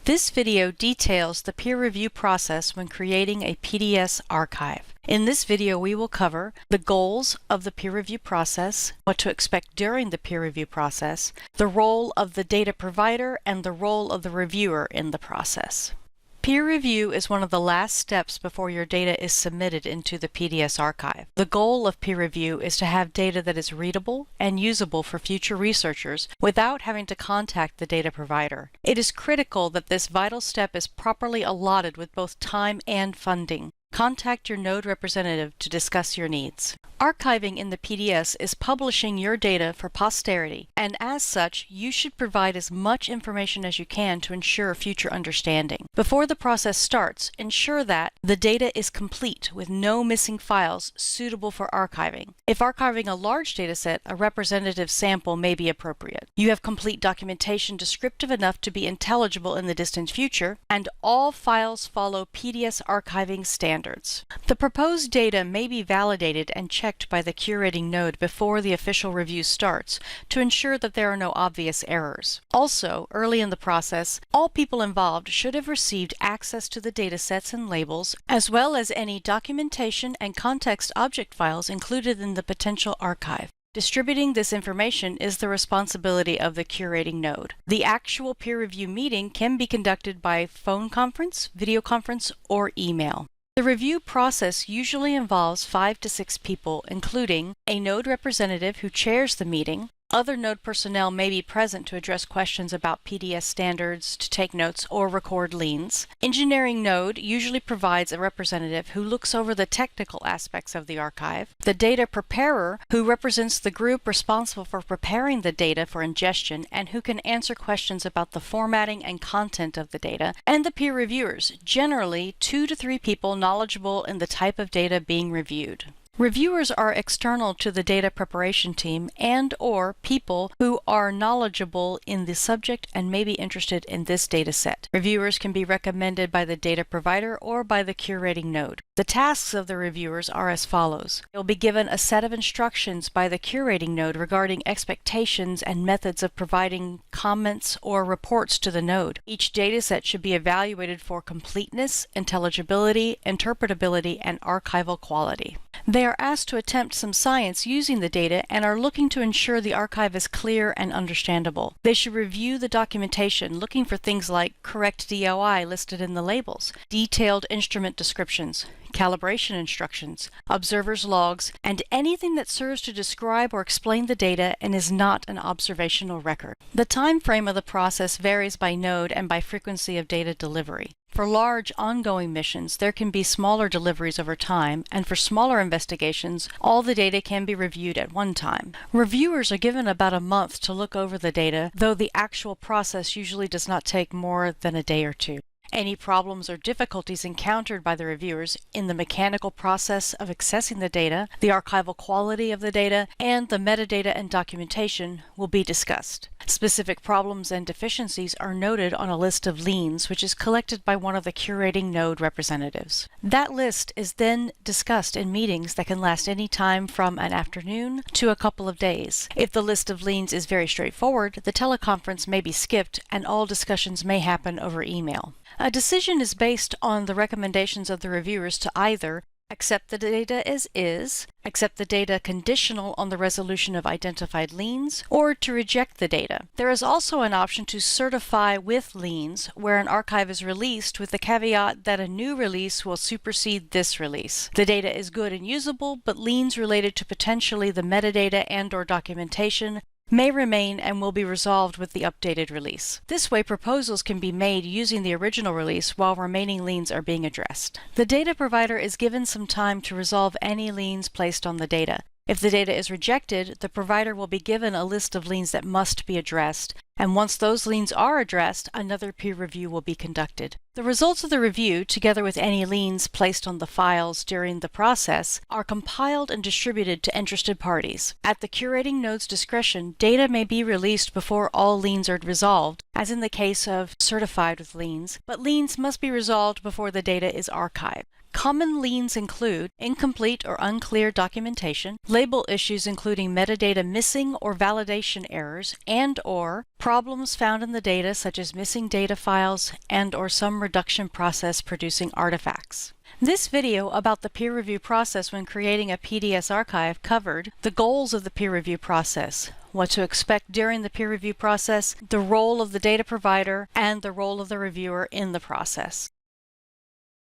This video details the peer review process when creating a PDS archive. In this video, we will cover the goals of the peer review process, what to expect during the peer review process, the role of the data provider, and the role of the reviewer in the process. Peer review is one of the last steps before your data is submitted into the PDS archive. The goal of peer review is to have data that is readable and usable for future researchers without having to contact the data provider. It is critical that this vital step is properly allotted with both time and funding. Contact your node representative to discuss your needs. Archiving in the PDS is publishing your data for posterity, and as such, you should provide as much information as you can to ensure future understanding. Before the process starts, ensure that the data is complete with no missing files suitable for archiving. If archiving a large dataset, a representative sample may be appropriate. You have complete documentation descriptive enough to be intelligible in the distant future, and all files follow PDS archiving standards. The proposed data may be validated and checked by the curating node before the official review starts to ensure that there are no obvious errors. Also, early in the process, all people involved should have received access to the datasets and labels, as well as any documentation and context object files included in the potential archive. Distributing this information is the responsibility of the curating node. The actual peer review meeting can be conducted by phone conference, video conference, or email. The review process usually involves 5 to 6 people, including a node representative who chairs the meeting. Other node personnel may be present to address questions about PDS standards, to take notes, or record liens. Engineering node usually provides a representative who looks over the technical aspects of the archive. The data preparer, who represents the group responsible for preparing the data for ingestion and who can answer questions about the formatting and content of the data. And the peer reviewers, generally 2 to 3 people knowledgeable in the type of data being reviewed. Reviewers are external to the data preparation team and/or people who are knowledgeable in the subject and may be interested in this data set. Reviewers can be recommended by the data provider or by the curating node. The tasks of the reviewers are as follows. They'll be given a set of instructions by the curating node regarding expectations and methods of providing comments or reports to the node. Each data set should be evaluated for completeness, intelligibility, interpretability, and archival quality. They are asked to attempt some science using the data and are looking to ensure the archive is clear and understandable. They should review the documentation, looking for things like correct DOI listed in the labels, detailed instrument descriptions, calibration instructions, observers' logs, and anything that serves to describe or explain the data and is not an observational record. The time frame of the process varies by node and by frequency of data delivery. For large, ongoing missions, there can be smaller deliveries over time, and for smaller investigations, all the data can be reviewed at one time. Reviewers are given about a month to look over the data, though the actual process usually does not take more than a day or two. Any problems or difficulties encountered by the reviewers in the mechanical process of accessing the data, the archival quality of the data, and the metadata and documentation will be discussed. Specific problems and deficiencies are noted on a list of liens, which is collected by one of the curating node representatives. That list is then discussed in meetings that can last any time from an afternoon to a couple of days. If the list of liens is very straightforward, the teleconference may be skipped and all discussions may happen over email. A decision is based on the recommendations of the reviewers to either accept the data as is, accept the data conditional on the resolution of identified liens, or to reject the data. There is also an option to certify with liens, where an archive is released with the caveat that a new release will supersede this release. The data is good and usable, but liens related to potentially the metadata and/or documentation may remain and will be resolved with the updated release. This way, proposals can be made using the original release while remaining liens are being addressed. The data provider is given some time to resolve any liens placed on the data. If the data is rejected, the provider will be given a list of liens that must be addressed, and once those liens are addressed, another peer review will be conducted. The results of the review, together with any liens placed on the files during the process, are compiled and distributed to interested parties. At the curating node's discretion, data may be released before all liens are resolved, as in the case of certified with liens, but liens must be resolved before the data is archived. Common liens include incomplete or unclear documentation, label issues including metadata missing or validation errors, and/or problems found in the data such as missing data files and/or some reduction process producing artifacts. This video about the peer review process when creating a PDS archive covered the goals of the peer review process, what to expect during the peer review process, the role of the data provider, and the role of the reviewer in the process.